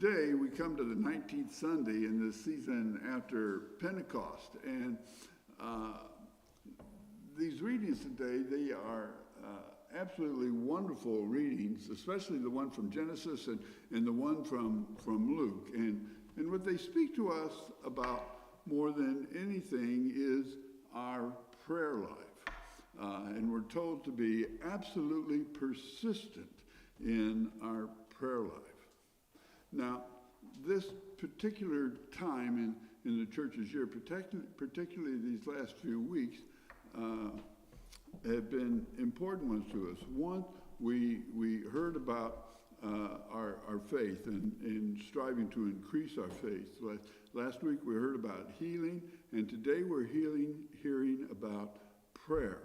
Today we come to the 19th Sunday in this season after Pentecost, and these readings today, they are absolutely wonderful readings, especially the one from Genesis and the one from Luke. And what they speak to us about more than anything is our prayer life. And we're told to be absolutely persistent in our prayer life. Now, this particular time in the church's year, particularly these last few weeks, have been important ones to us. One, we heard about our faith and striving to increase our faith. Last week we heard about healing, and today we're hearing about prayer.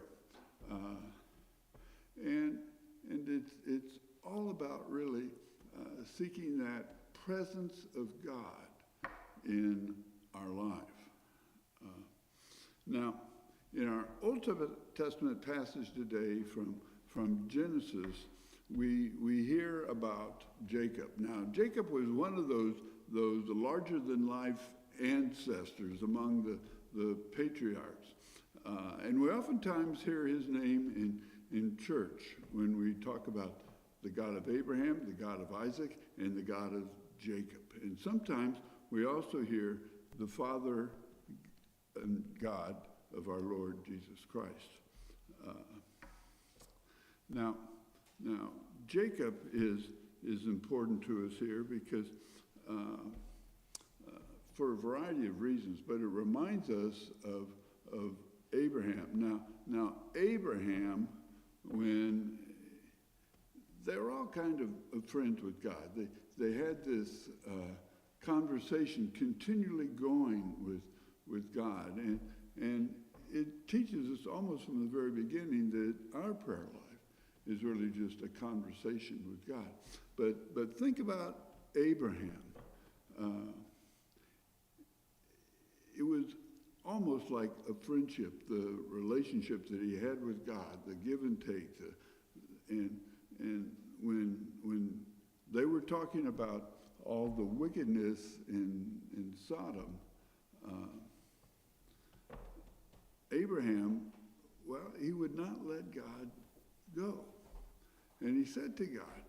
And it's all about really seeking that presence of God in our life. Now, in our Old Testament passage today from Genesis, we hear about Jacob. Now, Jacob was one of those larger-than-life ancestors among the patriarchs. And we oftentimes hear his name in church when we talk about the God of Abraham, the God of Isaac, and the God of Jacob. And sometimes we also hear the Father and God of our Lord Jesus Christ. Now, Jacob is important to us here because for a variety of reasons, but it reminds us of Abraham. Now Abraham, when they were all kind of friends with God. They had this conversation continually going with God. And it teaches us almost from the very beginning that our prayer life is really just a conversation with God. But think about Abraham. It was almost like a friendship, the relationship that he had with God, the give and take, and when they were talking about all the wickedness in Sodom, Abraham, well, he would not let God go. And he said to God,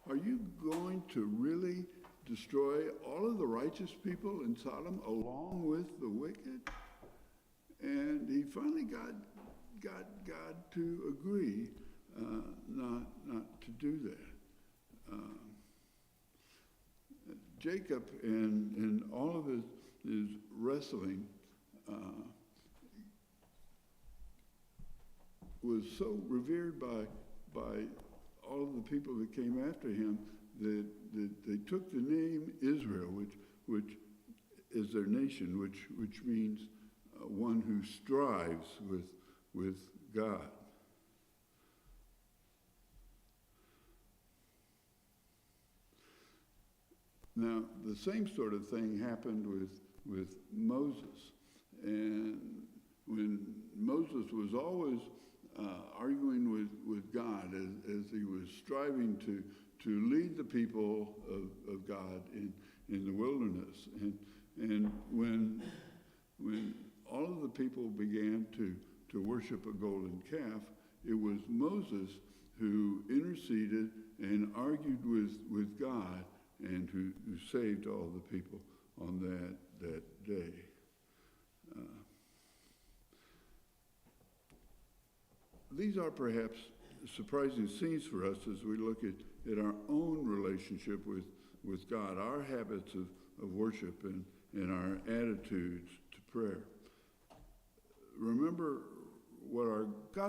are you going to really destroy all of the righteous people in Sodom along with the wicked? And he finally got God to agree not to do that. Jacob, in all of his wrestling, was so revered by all of the people that came after him that they took the name Israel, which is their nation, which means one who strives with God. Now, the same sort of thing happened with Moses. And when Moses was always arguing with God as he was striving to lead the people of God in the wilderness. And when all of the people began to worship a golden calf, it was Moses who interceded and argued with God and who saved all the people on that day. These are perhaps surprising scenes for us as we look at our own relationship with God, our habits of worship and our attitudes to prayer. Remember what our gospel